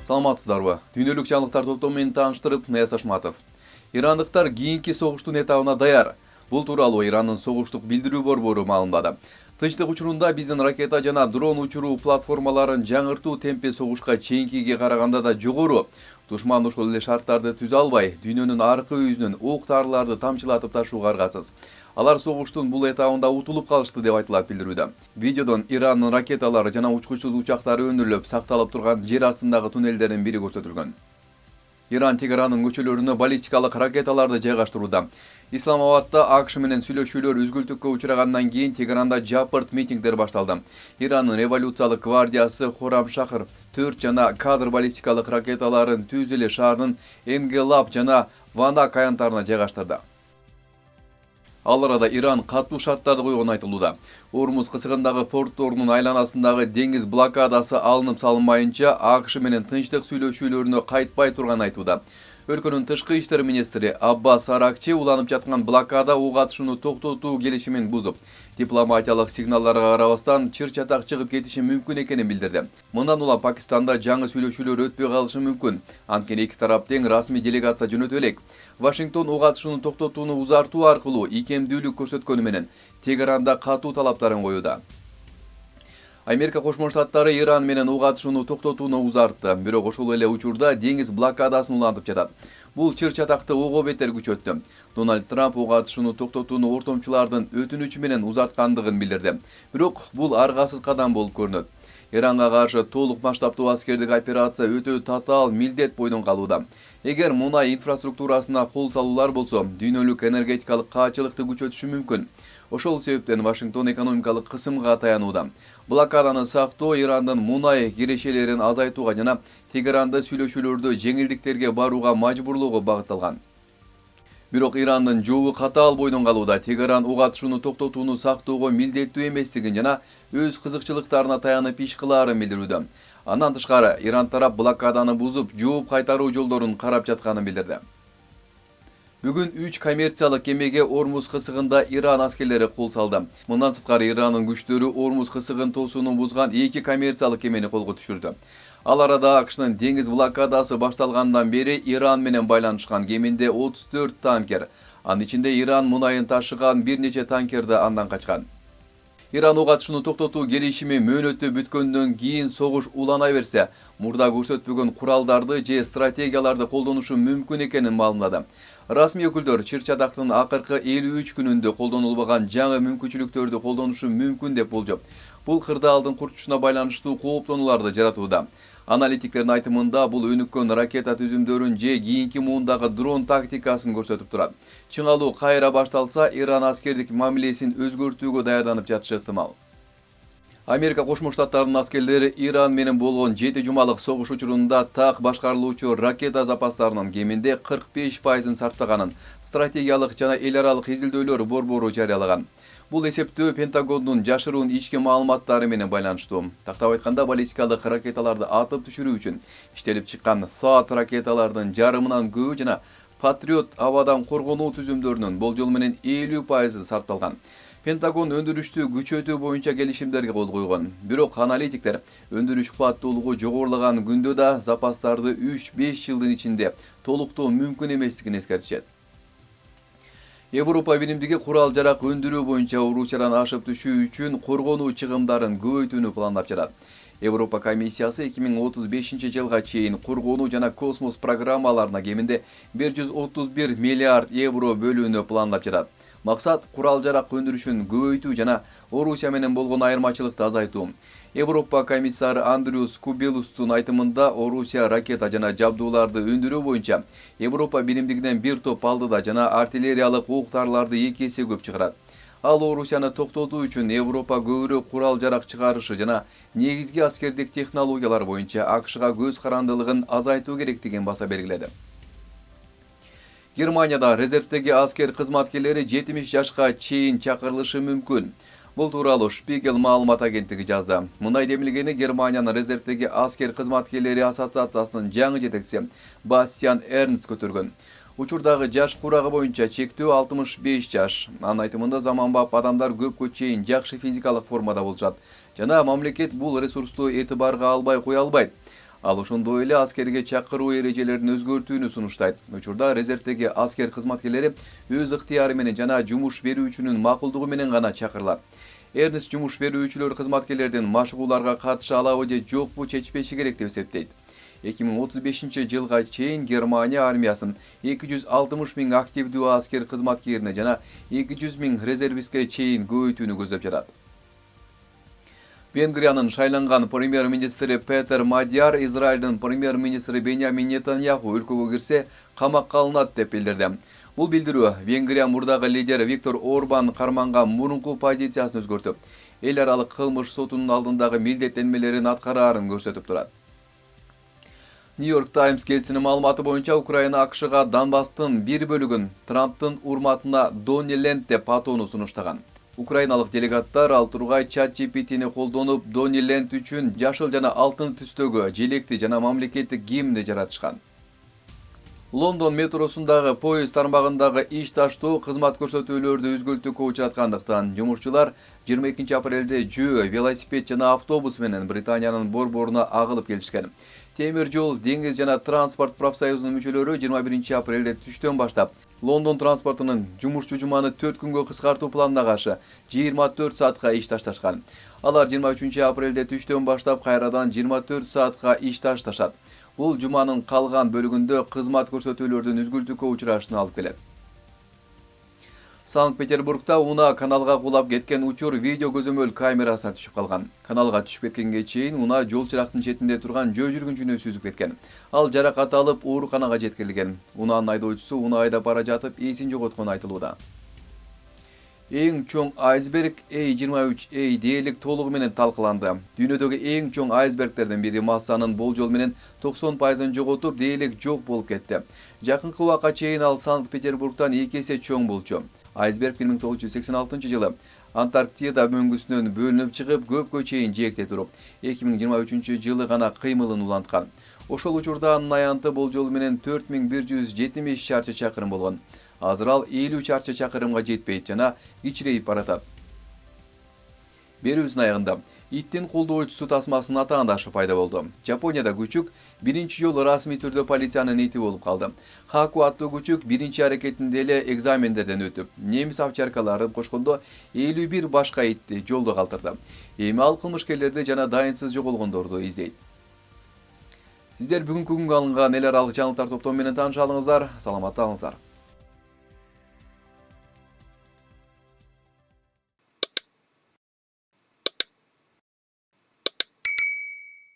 Саламатсыздарбы? Дүйнөлүк жаңылыктар топтому менен тааныштырып, Ныяз Ашматов. Ирандыктар кийинки согуштун этабына даяр. Бул тууралуу Ирандын согуштук билдирүү борбору маалымдады. Тынчтык учурунда биздин ракета жана дрон учуруу платформаларын жаңыртуу темпи согушка чейинкиге караганда да жогору. Душман ошол эле шарттарды түзө албай, дүйнөнүн аркы үйүнөн ук-таарларды тамчылатып ташууга аргасыз. Алар согуштун бул этабында утулуп калышты деп айтылат билдирүүдө. Видеодон Ирандын ракеталары жана учкучсуз учактары өндүрүлүп, сакталып турган жер астындагы туннелдердин бири көрсөтүлгөн. Иран Тегеранын көчөлөрүнө баллистикалык ракеталарды жайгаштырууда. Исламабадда АКШ менен сүйлөшүүлөр үзгүлтүккө учрагандан кийин Тегеранда жапырт митингдер башталды. Ирандын революциялык гвардиясы Хорам Шахр 4 жана кадр баллистикалык ракеталарын түз эле шаардын Энгелаб жана Ванак аянттарына жайгаштырды. Ал арада Иран катуу шарттарды койгону айтылууда. Ормуз кысыгындагы портторунун айланасындагы деңиз блокадасы алынып салынмайынча АКШ менен тынчтык сүйлөшүүлөрүнө кайтпай турганын айтууда. Өлкөнүн тышкы иштер министри Аббас Аракчи уланып жаткан блокада ук атышууну токтотуу келишимин бузуп, дипломатиялык сигналдарга карабастан чыр-чатак чыгып кетиши мүмкүн экенин билдирди. Мындан улам Пакистанда жаңы сүйлөшүүлөр өтпөй калышы мүмкүн. Анткени эки тарап тең расмий делегация жөнөтө элек. Вашингтон ук атышууну токтотууну узартуу аркылуу икемдүүлүк көрсөткөнү менен Тегеранда катуу талаптарын коюуда. Америка Кошмо Штаттары Иран менен ук атышууну токтотууну узартты, бирок ошол эле учурда деңиз блокадасын улантып жатат. Бул чыр-чатакты ого бетер күчөттү. Дональд Трамп ук атышууну токтотууну ортомчулардын өтүнүчү менен узарткандыгын билдирди. Бирок бул аргасыз кадам болуп көрүнөт. Иранга каршы толук масштабтуу аскердик операция өтө татаал милдет бойдон калууда. Эгер мунай инфраструктурасына кол салуулар болсо, дүйнөлүк энергетикалык каачылыкты күчөтүшү мүмкүн. Ошол себептен Вашингтон экономикалык кысымга таянууда. Блокаданы сактоо Ирандын мунай кирешелерин азайтууга жана Тегеранда сүйлөшүүлөрдө жеңилдиктерге барууга мажбурлоого багытталган. Бирок Ирандын жообу катаал бойдон калууда. Тегеран ук атышууну токтотууну сактоого милдеттүү эместигин жана өз кызыкчылыктарына таянып иш кылаарын билдирүүдө. Андан тышкары, Иран тарап блокаданы бузуп, жооп кайтаруу жолдорун карап жатканын билдирди. Бүгүн 3 коммерциялык кемеге Ормуз кысыгында Иран аскерлери кол салды. Мындан сырткары Иранын күчтөрү Ормуз кысыгын тосууну бузган 2 коммерциялык кемени колго түшүрдү. Ал арада АКШнын деңиз блокадасы башталгандан бери Иран менен байланышкан кеминде 34 танкер, анын ичинде Иран мунайын ташыган бир нече танкер да андан качкан. Иран ук атышууну токтотуу келишими мөөнөтү бүткөндөн кийин согуш улана берсе, мурда көрсөтпөгөн куралдарды же стратегияларды колдонушу мүмкүн экенин маалымдады. Расмий өкүлдөр чыр-чатактын акыркы 53 күнүндө колдонулбаган жаңы мүмкүнчүлүктөрдү колдонушу мүмкүн деп болжоп, бул кырдаалдын курчушуна байланыштуу кооптонууларды жаратууда. Аналитиктердин айтымында бул өнүккөн ракета түзүмдөрүн же кийинки муундагы дрон тактикасын көрсөтүп турат. Чыңалуу кайра башталса, Иран аскердик мамилесин өзгөртүүгө даярданып жатышы ыктымал. Америка Кошмо Штаттарынын аскерлери Иран менен болгон 7 жумалык согуш учурунда так башкарылуучу ракета запастарынын кеминде 45%-ын сарптаганын стратегиялык жана эл аралык изилдөөлөр борбору жарыялаган. Бул эсептөө Пентагондун жашыруун ички маалыматтары менен байланыштуу. Тактап айтканда, баллистикалык ракеталарды атып түшүрүү үчүн иштелип чыккан СААТ ракеталардын жарымынан көбү жана Патриот абадан коргонуу түзүмдөрүнүн болжол менен 50% сарпталган. Пентагон өндүрүштү күчөтүү боюнча келишимдерге кол койгон. Бирок аналитиктер өндүрүш кубаттуулугу жогорулаган күндө да запастарды 3-5 жылдын ичинде толуктоо мүмкүн эместигин эскертишет. Европа биримдиги курал-жарак өндүрүү боюнча Орусиядан ашып түшүү үчүн коргонуу чыгымдарын көбөйтүүнү пландап жатат. Европа комиссиясы 2035 жылга чейин коргонуу жана космос программаларына кеминде 131 миллиард евро бөлүүнү пландап жатат. Максат курал-жарак өндүрүшүн көбөйтүү жана Орусия менен болгон айырмачылыкты азайтуу. Европа комиссары Андриус Кубелустун айтымында, Орусия ракета жана жабдууларды өндүрүү боюнча Европа биримдигинен бир топ алдыда жана артиллериялык уктарларды 2 эсе көп чыгарат. Ал Орусияны токтотуу үчүн Европа көбүрөөк курал-жарак чыгарышы жана негизги аскердик технологиялар боюнча АКШга көз карандылыгын азайтуу керектигин баса белгиледи. Германияда резервдеги аскер кызматкерлери 70 жашка чейин чакырылышы мүмкүн. Бул тууралуу Шпигел маалымат агенттиги жазды. Мындай демилгени Германиянын резервдеги аскер кызматкерлери ассоциациясынын жаңы жетекчиси Бастиан Эрнст көтөргөн. Учурдагы жаш курагы боюнча чектөө 65 жаш. Анын айтымында заманбап адамдар көпкө чейин жакшы физикалык формада болушат. Жана мамлекет бул ресурсту этибарга албай кое албайт. Ал ошондой эле аскерге чакыруу эрежелерин өзгөртүүнү сунуштайт. Учурда резервдеги аскер кызматкерлери өз ыктыяры менен жана жумуш берүүчүнүн макулдугу менен гана чакырылат. Эрнест жумуш берүүчүлөр кызматкерлердин машыгууларга катыша алабы же жокпу чечпеши керек деп эсептейт. 2035 жылга чейин Германия армиясын 260 000 активдүү аскер кызматкерине жана 200 000 резервистке чейин көбөйтүүнү көздөп жатат. Венгриянын шайланган премьер-министри Петер Мадияр Израилдин премьер-министри Беньямин Нетаньяху өлкөгө кирсе камакка алынат деп билдирди. Бул билдирүү Венгрия мурдагы лидери Виктор Орбан карманган мурунку позициясын өзгөртүп, эл аралык кылмыш сотунун алдындагы милдеттенмелерин аткараарын көрсөтүп турат. New York Times гезитинин маалыматы боюнча Украина АКШга Донбасстын бир бөлүгүн Трамптын урматына Донни Ленд деп атоону сунуштаган. Украиналык делегаттар ал тургай ChatGPT'ни колдонуп Донни Ленд үчүн жашыл жана алтын түстөгү желекти жана мамлекеттик гимнди жаратышкан. Лондон метросундагы поезд тармагындагы иш таштоо кызмат көрсөтүүлөрдү үзгүлтүүгө учраткандыктан жумушчулар 22 апрелде жөө, велосипед жана автобус менен Британиянын борборуна агылып келишкен. Темир жол, деңиз жана транспорт профсоюзунун мүчөлөрү 21 апрелде түштөн баштап Лондон транспортунун жумушчу жуманы 4 күнгө кыскартуу планына каршы 24 саатка иш ташташкан. Алар 23 апрелде түштөн баштап кайрадан 24 саатка иш ташташат. Бул жуманын калган бөлүгүндө кызмат көрсөтүүлөрдүн үзгүлтүүгө учрашына алып келет. Санкт-Петербургда унаа каналга кулап кеткен учур видео көзөмөл камерасына түшүп калган. Каналга түшүп кеткенге чейин унаа жол чырактын четинде турган жөө жүргүнчүнү сүзүп кеткен. Ал жаракат алып ооруканага жеткирилген. Унаанын айдоочусу унаа айдап бара жатып эсин жоготкону айтылууда. Эң чоң айсберг A23A дээрлик толугу менен талкыланды. Дүйнөдөгү эң чоң айсбергтердин бири массанын болжол менен 90% жоготуп, дээрлик жок болуп кетти. Жакынкы убакка чейин ал Санкт-Петербургдан 2 эсе чоң болчу. Айсберг 1986-жылы Антарктида мөңгүсүнөн бөлүнүп чыгып, көпкө чейин жээкте туруп, 2023-жылы гана кыймылын уланткан. Ошол учурда анын аянты болжол менен 4170 чарчы чакырым болгон. Азыр ал 50 чарчы чакырымга жетпейт жана кичирейип баратат. Берүүбүздүн аягында иттин колдоочусу тасмасынын атаандашы пайда болду. Жапонияда күчүк биринчи жолу расмий түрдө полициянын ити болуп калды. Хаку аттуу күчүк биринчи аракетинде эле экзамендерден өтүп, немис овчаркаларын кошкондо 51 башка итти жолдо калтырды. Эми ал кылмышкерлерди жана дайынсыз жоголгондорду издейт. Сиздер бүгүнкү күнгө алынган эл аралык жаңылыктар топтому менен тааныша алыңыздар. Саламатта алыңыздар.